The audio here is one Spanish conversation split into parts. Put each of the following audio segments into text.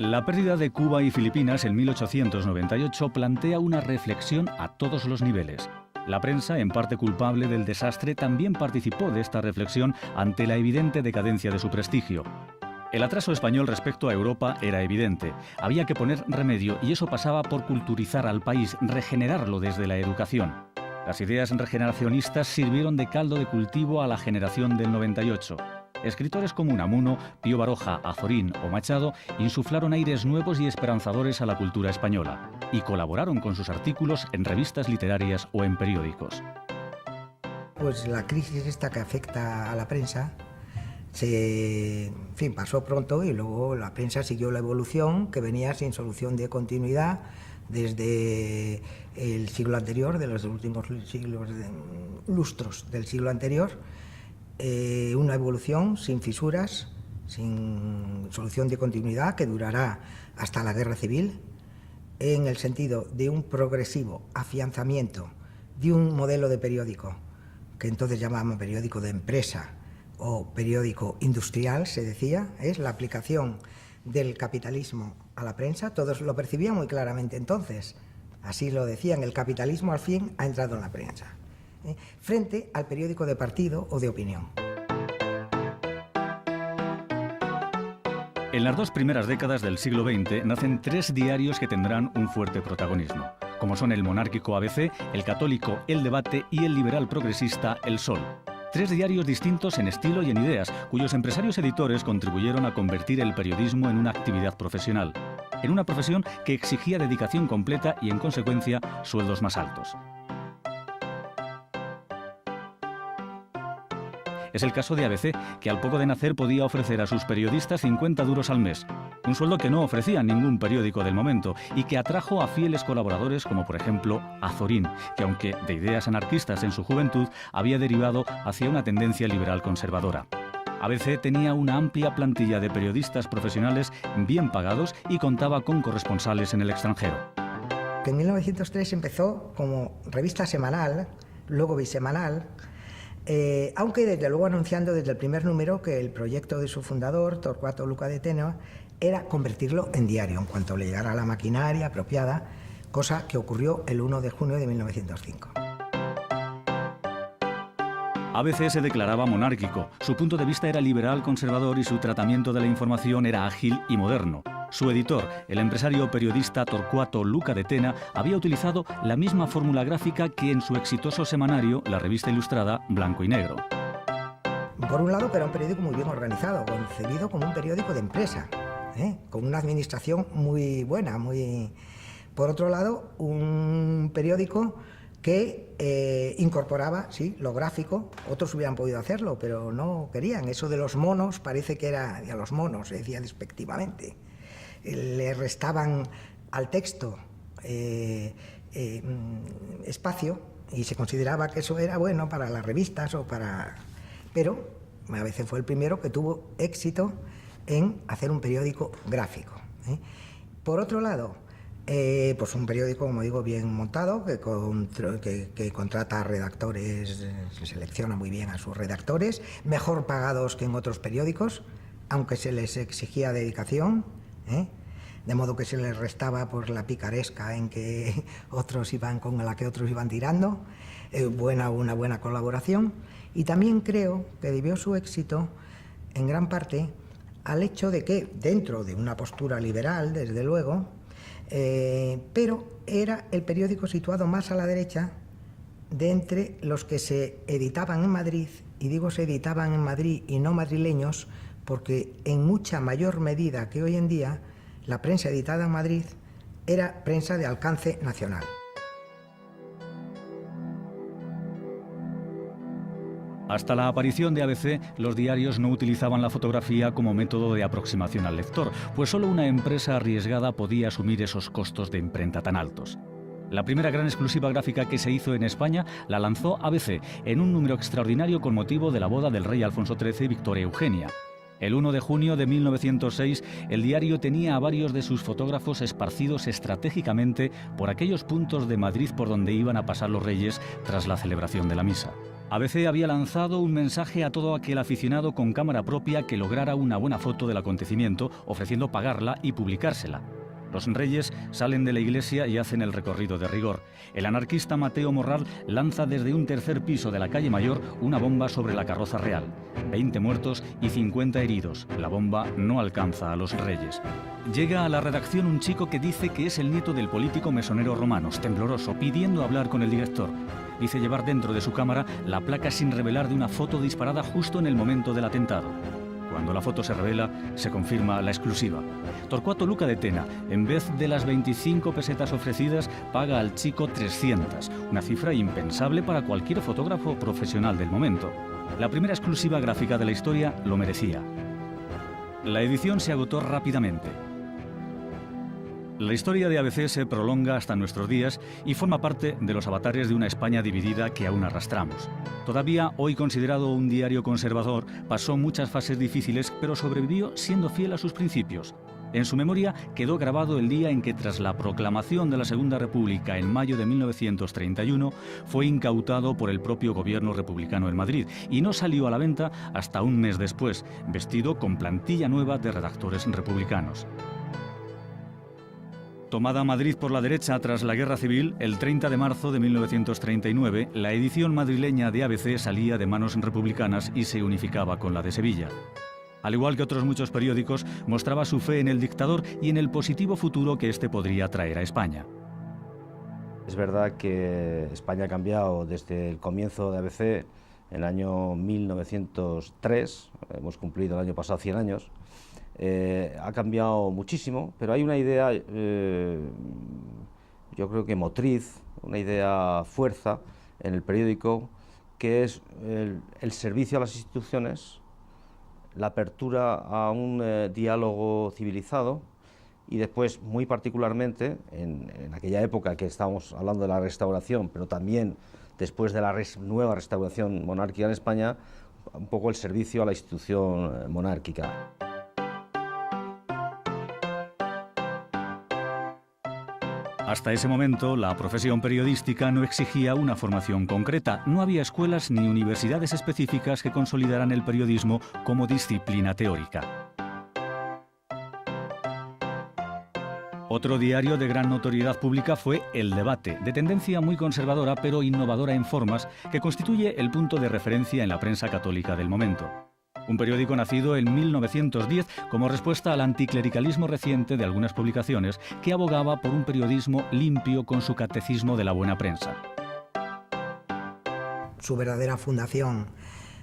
La pérdida de Cuba y Filipinas en 1898 plantea una reflexión a todos los niveles. La prensa, en parte culpable del desastre, también participó de esta reflexión ante la evidente decadencia de su prestigio. El atraso español respecto a Europa era evidente. Había que poner remedio y eso pasaba por culturizar al país, regenerarlo desde la educación. Las ideas regeneracionistas sirvieron de caldo de cultivo a la generación del 98. Escritores como Unamuno, Pío Baroja, Azorín o Machado insuflaron aires nuevos y esperanzadores a la cultura española y colaboraron con sus artículos en revistas literarias o en periódicos. Pues la crisis esta que afecta a la prensa pasó pronto y luego la prensa siguió la evolución que venía sin solución de continuidad desde el siglo anterior, de los últimos lustros del siglo anterior. Una evolución sin fisuras, sin solución de continuidad que durará hasta la Guerra Civil, en el sentido de un progresivo afianzamiento de un modelo de periódico que entonces llamábamos periódico de empresa o periódico industrial, se decía, es la aplicación del capitalismo a la prensa. Todos lo percibían muy claramente entonces, así lo decían, el capitalismo al fin ha entrado en la prensa, frente al periódico de partido o de opinión. En las dos primeras décadas del siglo XX nacen tres diarios que tendrán un fuerte protagonismo, como son el monárquico ABC, el católico El Debate y el liberal progresista El Sol. Tres diarios distintos en estilo y en ideas, cuyos empresarios editores contribuyeron a convertir el periodismo en una actividad profesional, en una profesión que exigía dedicación completa y, en consecuencia, sueldos más altos. Es el caso de ABC, que al poco de nacer podía ofrecer a sus periodistas 50 duros al mes, un sueldo que no ofrecía ningún periódico del momento y que atrajo a fieles colaboradores como por ejemplo Azorín, que aunque de ideas anarquistas en su juventud, había derivado hacia una tendencia liberal conservadora. ABC tenía una amplia plantilla de periodistas profesionales bien pagados y contaba con corresponsales en el extranjero. En 1903 empezó como revista semanal, luego bisemanal, aunque desde luego anunciando desde el primer número que el proyecto de su fundador, Torcuato Luca de Tena, era convertirlo en diario en cuanto le llegara la maquinaria apropiada, cosa que ocurrió el 1 de junio de 1905. ABC se declaraba monárquico, su punto de vista era liberal conservador y su tratamiento de la información era ágil y moderno. Su editor, el empresario periodista Torcuato Luca de Tena, había utilizado la misma fórmula gráfica que en su exitoso semanario, la revista ilustrada Blanco y Negro. Por un lado, era un periódico muy bien organizado, concebido como un periódico de empresa, con una administración muy buena. Por otro lado, un periódico que incorporaba, sí, lo gráfico. Otros hubieran podido hacerlo, pero no querían. Eso de los monos parece que era a los monos, se decía despectivamente. Le restaban al texto espacio y se consideraba que eso era bueno para las revistas o para... Pero a veces fue el primero que tuvo éxito en hacer un periódico gráfico. Por otro lado, pues un periódico, como digo, bien montado, que contrata a redactores, se selecciona muy bien a sus redactores, mejor pagados que en otros periódicos, aunque se les exigía dedicación, de modo que se les restaba por la picaresca en que otros iban con la que otros iban tirando, una buena colaboración. Y también creo que debió su éxito en gran parte al hecho de que, dentro de una postura liberal, desde luego, pero era el periódico situado más a la derecha de entre los que se editaban en Madrid, y digo se editaban en Madrid y no madrileños, porque en mucha mayor medida que hoy en día la prensa editada en Madrid era prensa de alcance nacional. Hasta la aparición de ABC, los diarios no utilizaban la fotografía como método de aproximación al lector, pues solo una empresa arriesgada podía asumir esos costos de imprenta tan altos. La primera gran exclusiva gráfica que se hizo en España la lanzó ABC en un número extraordinario con motivo de la boda del rey Alfonso XIII y Victoria Eugenia. El 1 de junio de 1906, el diario tenía a varios de sus fotógrafos esparcidos estratégicamente por aquellos puntos de Madrid por donde iban a pasar los reyes tras la celebración de la misa. ABC había lanzado un mensaje a todo aquel aficionado con cámara propia que lograra una buena foto del acontecimiento, ofreciendo pagarla y publicársela. Los reyes salen de la iglesia y hacen el recorrido de rigor. El anarquista Mateo Morral lanza desde un tercer piso de la calle Mayor una bomba sobre la carroza real. 20 muertos y 50 heridos. La bomba no alcanza a los reyes. Llega a la redacción un chico que dice que es el nieto del político mesonero Romanos, tembloroso, pidiendo hablar con el director. Dice llevar dentro de su cámara la placa sin revelar de una foto disparada justo en el momento del atentado. Cuando la foto se revela, se confirma la exclusiva. Torcuato Luca de Tena, en vez de las 25 pesetas ofrecidas, paga al chico 300, una cifra impensable para cualquier fotógrafo profesional del momento. La primera exclusiva gráfica de la historia lo merecía. La edición se agotó rápidamente. La historia de ABC se prolonga hasta nuestros días y forma parte de los avatares de una España dividida que aún arrastramos. Todavía hoy considerado un diario conservador, pasó muchas fases difíciles, pero sobrevivió siendo fiel a sus principios. En su memoria quedó grabado el día en que, tras la proclamación de la Segunda República en mayo de 1931, fue incautado por el propio gobierno republicano en Madrid y no salió a la venta hasta un mes después, vestido con plantilla nueva de redactores republicanos. Tomada Madrid por la derecha tras la Guerra Civil, el 30 de marzo de 1939, la edición madrileña de ABC salía de manos republicanas y se unificaba con la de Sevilla. Al igual que otros muchos periódicos, mostraba su fe en el dictador y en el positivo futuro que éste podría traer a España. Es verdad que España ha cambiado desde el comienzo de ABC en el año 1903, hemos cumplido el año pasado 100 años, ha cambiado muchísimo, pero hay una idea, yo creo que motriz, una idea fuerza en el periódico, que es el servicio a las instituciones, la apertura a un diálogo civilizado y después, muy particularmente, en aquella época que estábamos hablando de la restauración, pero también después de la nueva restauración monárquica en España, un poco el servicio a la institución monárquica. Hasta ese momento, la profesión periodística no exigía una formación concreta. No había escuelas ni universidades específicas que consolidaran el periodismo como disciplina teórica. Otro diario de gran notoriedad pública fue El Debate, de tendencia muy conservadora pero innovadora en formas, que constituye el punto de referencia en la prensa católica del momento. Un periódico nacido en 1910 como respuesta al anticlericalismo reciente de algunas publicaciones que abogaba por un periodismo limpio con su catecismo de la buena prensa. Su verdadera fundación,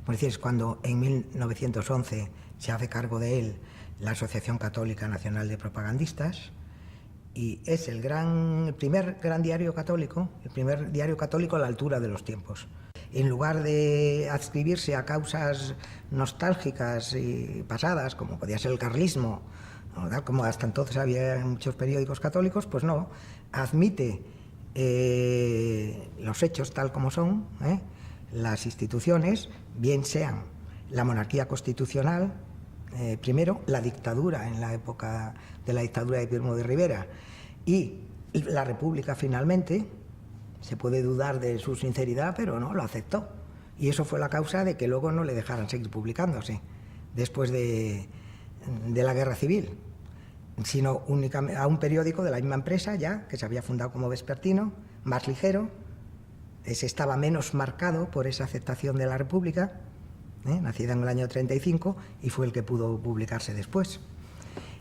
pues es cuando en 1911 se hace cargo de él la Asociación Católica Nacional de Propagandistas y es el primer gran diario católico, el primer diario católico a la altura de los tiempos. En lugar de adscribirse a causas nostálgicas y pasadas, como podía ser el carlismo, ¿verdad?, como hasta entonces había en muchos periódicos católicos, pues no, admite los hechos tal como son, las instituciones, bien sean la monarquía constitucional, primero la dictadura en la época de la dictadura de Primo de Rivera y la república finalmente. Se puede dudar de su sinceridad, pero no, lo aceptó. Y eso fue la causa de que luego no le dejaran seguir publicándose después de la Guerra Civil, sino únicamente a un periódico de la misma empresa ya, que se había fundado como vespertino, más ligero, estaba menos marcado por esa aceptación de la República, nacida en el año 35, y fue el que pudo publicarse después.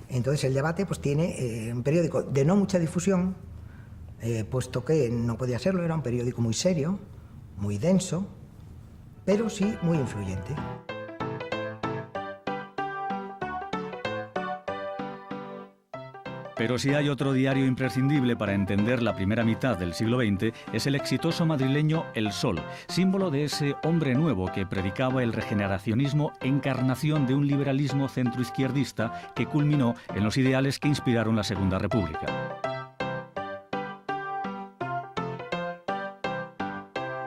Entonces El Debate pues tiene un periódico de no mucha difusión, puesto que no podía serlo, era un periódico muy serio, muy denso, pero sí muy influyente. Pero si hay otro diario imprescindible para entender la primera mitad del siglo XX, es el exitoso madrileño El Sol, símbolo de ese hombre nuevo que predicaba el regeneracionismo, encarnación de un liberalismo centroizquierdista que culminó en los ideales que inspiraron la Segunda República.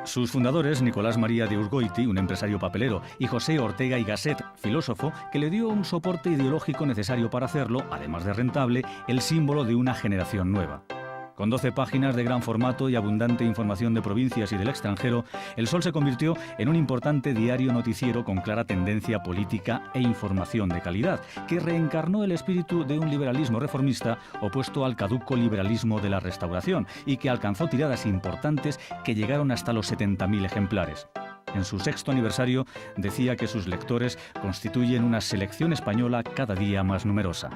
Sus fundadores, Nicolás María de Urgoiti, un empresario papelero, y José Ortega y Gasset, filósofo, que le dio un soporte ideológico necesario para hacerlo, además de rentable, el símbolo de una generación nueva. Con 12 páginas de gran formato y abundante información de provincias y del extranjero, El Sol se convirtió en un importante diario noticiero con clara tendencia política e información de calidad, que reencarnó el espíritu de un liberalismo reformista opuesto al caduco liberalismo de la Restauración y que alcanzó tiradas importantes que llegaron hasta los 70.000 ejemplares. En su 6º aniversario decía que sus lectores constituyen una selección española cada día más numerosa.